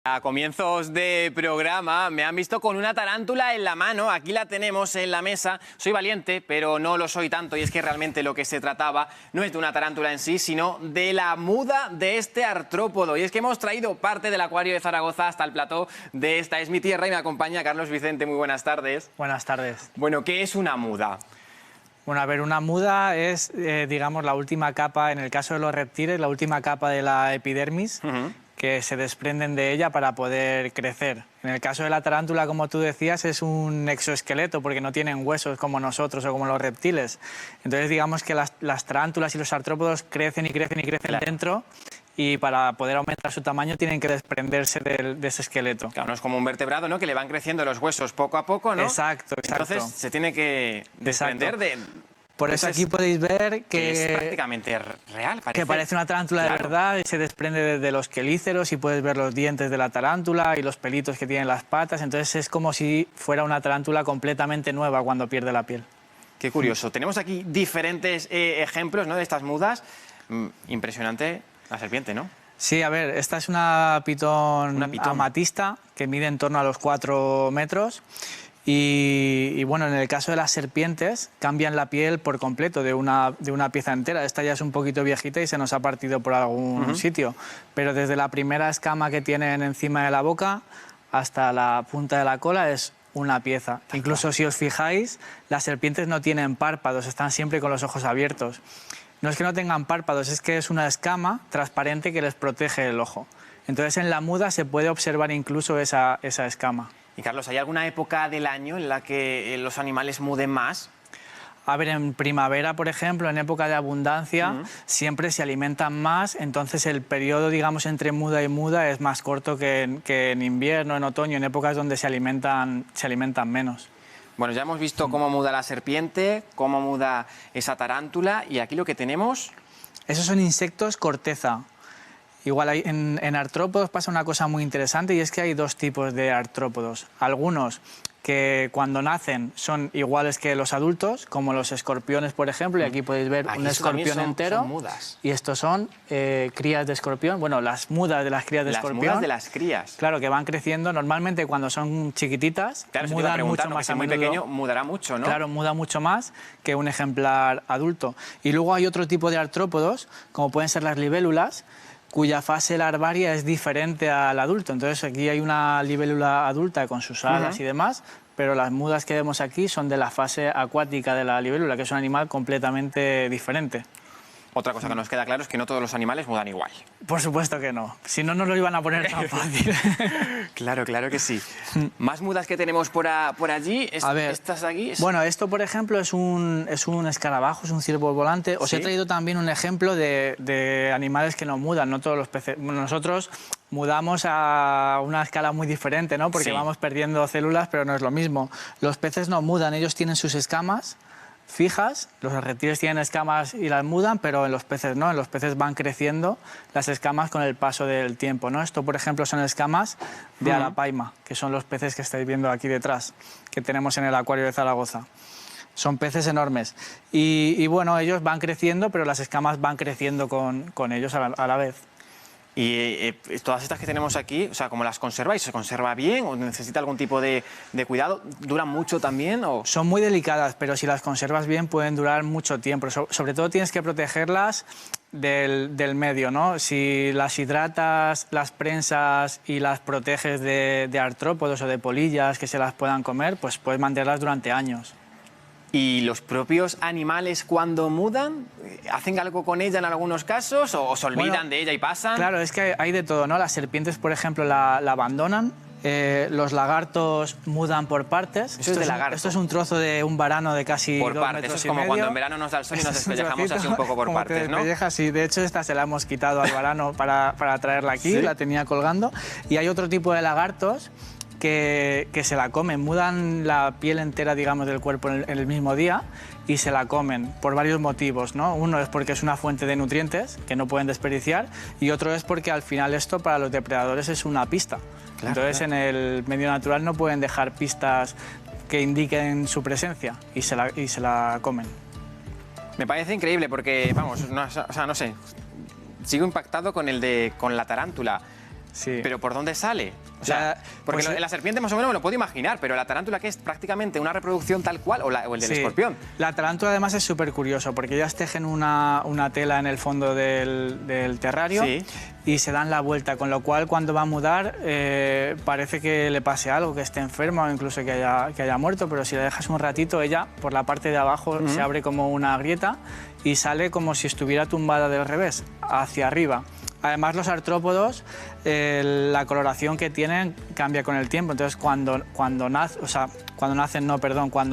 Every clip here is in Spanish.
A comienzos de programa me han visto con una tarántula en la mano, aquí la tenemos en la mesa. Soy valiente, pero no lo soy tanto, y es que realmente lo que se trataba no es de una tarántula en sí, sino de la muda de este artrópodo. Y es que hemos traído parte del acuario de Zaragoza hasta el plató de Esta es mi tierra y me acompaña Carlos Vicente. Muy buenas tardes. Buenas tardes. Bueno, ¿qué es una muda? Bueno, a ver, una muda es, digamos, la última capa, en el caso de los reptiles, la última capa de la epidermis, que se desprenden de ella para poder crecer. En el caso de la tarántula, como tú decías, es un exoesqueleto porque no tienen huesos como nosotros o como los reptiles. Entonces, digamos que las tarántulas y los artrópodos crecen y crecen y crecen Claro. dentro, y para poder aumentar su tamaño tienen que desprenderse de ese esqueleto. Claro, no es como un vertebrado, ¿no? Que le van creciendo los huesos poco a poco, ¿no? Exacto, exacto. Entonces se tiene que desprender de... Por eso aquí podéis ver que es que prácticamente real, parece. que parece una tarántula Claro. de verdad y se desprende de los quelíceros y puedes ver los dientes de la tarántula y los pelitos que tienen las patas. Entonces es como si fuera una tarántula completamente nueva cuando pierde la piel. Qué curioso. Tenemos aquí diferentes ejemplos, ¿no? De estas mudas. Impresionante la serpiente, ¿no? Sí, a ver, esta es una pitón, Una pitón. amatista que mide en torno a los 4 metros. Y bueno, en el caso de las serpientes cambian la piel por completo de una pieza entera. Esta ya es un poquito viejita y se nos ha partido por algún sitio. Pero desde la primera escama que tienen encima de la boca hasta la punta de la cola es una pieza. Incluso si os fijáis, las serpientes no tienen párpados, están siempre con los ojos abiertos. No es que no tengan párpados, es que es una escama transparente que les protege el ojo. Entonces en la muda se puede observar incluso esa escama. Y Carlos, ¿hay alguna época del año en la que los animales muden más? A ver, en primavera, por ejemplo, en época de abundancia, siempre se alimentan más, entonces el periodo, digamos, entre muda y muda es más corto que en invierno, en otoño, en épocas donde se alimentan menos. Bueno, ya hemos visto cómo muda la serpiente, cómo muda esa tarántula, y aquí lo que tenemos... Esos son insectos corteza. Igual en artrópodos pasa una cosa muy interesante y es que hay dos tipos de artrópodos. Algunos que cuando nacen son iguales que los adultos, como los escorpiones, por ejemplo, y aquí podéis ver Aquí un esto también escorpión entero. son mudas. Y estos son crías de escorpión, bueno, las mudas de las crías de Las escorpión. mudas de las crías. Claro, que van creciendo. Normalmente cuando son chiquititas, Claro, se te iba a mudan preguntar, mucho porque más si a es muy menudo. pequeño mudará mucho, ¿no? Claro, muda mucho más que un ejemplar adulto. Y luego hay otro tipo de artrópodos, como pueden ser las libélulas, cuya fase larvaria es diferente al adulto. Entonces aquí hay una libélula adulta con sus alas y demás, pero las mudas que vemos aquí son de la fase acuática de la libélula, que es un animal completamente diferente. Otra cosa que nos queda claro es que no todos los animales mudan igual. Por supuesto que no, si no, no lo iban a poner tan fácil. Claro, claro que sí. Más mudas que tenemos por allí, A ver, estas aquí... Bueno, esto, por ejemplo, es un escarabajo, es un ciervo volante. Os ¿Sí? he traído también un ejemplo de animales que no mudan, no todos los peces. Bueno, nosotros mudamos a una escala muy diferente, ¿no? Porque Sí. vamos perdiendo células, pero no es lo mismo. Los peces no mudan, ellos tienen sus escamas fijas, los reptiles tienen escamas y las mudan, pero en los peces no, en los peces van creciendo las escamas con el paso del tiempo, ¿no? Esto, por ejemplo, son escamas de arapaima, que son los peces que estáis viendo aquí detrás, que tenemos en el acuario de Zaragoza. Son peces enormes. Y bueno, ellos van creciendo, pero las escamas van creciendo con ellos a la vez. Y todas estas que tenemos aquí, o sea, ¿cómo las conserváis? ¿Se conserva bien o necesita algún tipo de cuidado? ¿Duran mucho también? O... Son muy delicadas, pero si las conservas bien pueden durar mucho tiempo. Sobre todo tienes que protegerlas del medio, ¿no? Si las hidratas, las prensas y las proteges de artrópodos o de polillas que se las puedan comer, pues puedes mantenerlas durante años. ¿Y los propios animales cuando mudan, hacen algo con ella en algunos casos o se olvidan Bueno, de ella y pasan? Claro, es que hay de todo, ¿no? Las serpientes, por ejemplo, la abandonan. Los lagartos mudan por partes. Eso es de lagarto. Esto es un trozo de un varano de casi Por 2 partes, metros eso es y como medio. cuando en verano nos da el sol y nos Esto es un despellejamos así trocito, un poco por como te partes, ¿no? despellejas, sí. De hecho, esta se la hemos quitado al varano para traerla aquí, ¿Sí? la tenía colgando. Y hay otro tipo de lagartos que se la comen, mudan la piel entera, digamos, del cuerpo en el mismo día y se la comen por varios motivos, ¿no? Uno es porque es una fuente de nutrientes que no pueden desperdiciar y otro es porque al final esto para los depredadores es una pista. Claro, Entonces claro. en el medio natural no pueden dejar pistas que indiquen su presencia y se la comen. Me parece increíble porque, vamos, no, o sea, no sé, sigo impactado con la tarántula. Sí. ¿Pero por dónde sale? O sea, porque pues, la serpiente más o menos me lo puedo imaginar, pero la tarántula, que es prácticamente una reproducción tal cual, o el del escorpión. La tarántula además es súper curioso, porque ellas tejen una tela en el fondo del terrario y se dan la vuelta, con lo cual cuando va a mudar parece que le pase algo, que esté enferma o incluso que haya muerto, pero si la dejas un ratito, ella por la parte de abajo se abre como una grieta y sale como si estuviera tumbada del revés, hacia arriba. Además, los artrópodos, la coloración que tienen cambia con el tiempo. Entonces, cuando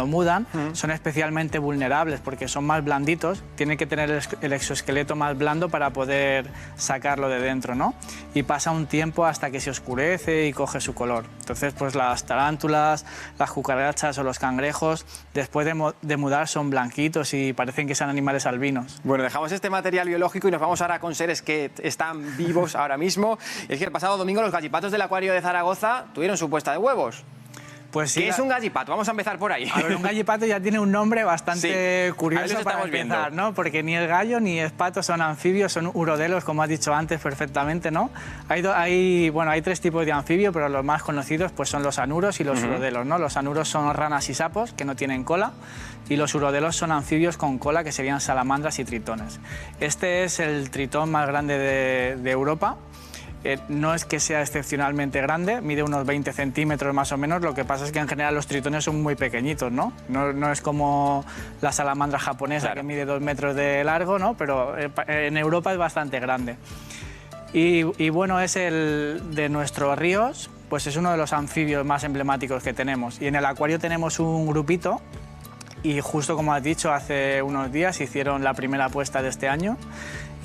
mudan, son especialmente vulnerables porque son más blanditos, tienen que tener el exoesqueleto más blando para poder sacarlo de dentro, ¿no? Y pasa un tiempo hasta que se oscurece y coge su color. Entonces, pues las tarántulas, las cucarachas o los cangrejos, después de mudar, son blanquitos y parecen que sean animales albinos. Bueno, dejamos este material biológico y nos vamos ahora con seres que están vivos ahora mismo. Es que el pasado domingo los gallipatos del acuario de Zaragoza tuvieron su puesta de huevos. Pues sí, ¿Qué es un gallipato? Vamos a empezar por ahí. A ver, un gallipato ya tiene un nombre bastante curioso para empezar, ¿no? Porque ni el gallo ni el pato son anfibios, son urodelos, como has dicho antes perfectamente, ¿no? Hay tres tipos de anfibio, pero los más conocidos pues son los anuros y los urodelos, ¿no? Los anuros son ranas y sapos que no tienen cola, y los urodelos son anfibios con cola, que serían salamandras y tritones. Este es el tritón más grande de Europa. No es que sea excepcionalmente grande, mide unos 20 centímetros más o menos, lo que pasa es que en general los tritones son muy pequeñitos, ¿no? No es como la salamandra japonesa, que mide 2 metros de largo, ¿no? Pero en Europa es bastante grande. Y bueno, es el de nuestros ríos, pues es uno de los anfibios más emblemáticos que tenemos. Y en el acuario tenemos un grupito, y justo como has dicho, hace unos días hicieron la primera puesta de este año,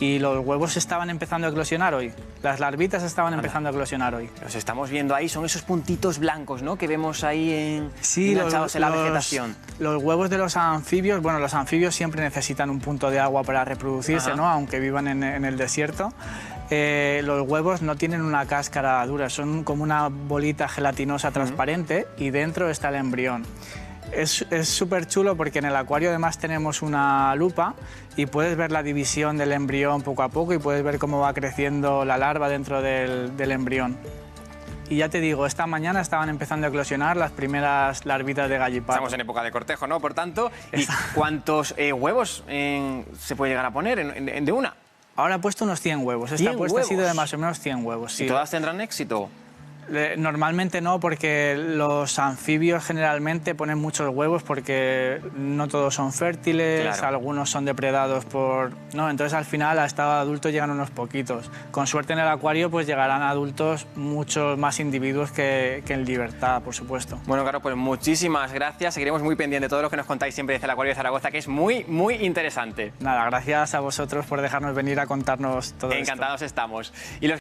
y los huevos estaban empezando a eclosionar hoy. Las larvitas estaban empezando a eclosionar hoy. Los estamos viendo ahí, son esos puntitos blancos, ¿no?, que vemos ahí enganchados en la vegetación. Los huevos de los anfibios, bueno, los anfibios siempre necesitan un punto de agua para reproducirse, ¿no?, aunque vivan en el desierto. Los huevos no tienen una cáscara dura, son como una bolita gelatinosa transparente y dentro está el embrión. Es súper chulo porque en el acuario además tenemos una lupa y puedes ver la división del embrión poco a poco y puedes ver cómo va creciendo la larva dentro del embrión. Y ya te digo, esta mañana estaban empezando a eclosionar las primeras larvitas de gallipato. Estamos en época de cortejo, ¿no? Por tanto, ¿y cuántos huevos se puede llegar a poner de una? Ahora he puesto unos 100 huevos. Esta puesta ha sido de más o menos 100 huevos. Sí. ¿Y todas tendrán éxito? Normalmente no, porque los anfibios generalmente ponen muchos huevos porque no todos son fértiles, algunos son depredados ¿no? Entonces al final a estado adulto llegan unos poquitos. Con suerte en el acuario pues llegarán adultos muchos más individuos que en libertad, por supuesto. Bueno, claro, pues muchísimas gracias. Seguiremos muy pendientes de todo lo que nos contáis siempre desde el acuario de Zaragoza, que es muy, muy interesante. Nada, gracias a vosotros por dejarnos venir a contarnos todo esto. Encantados estamos. Y los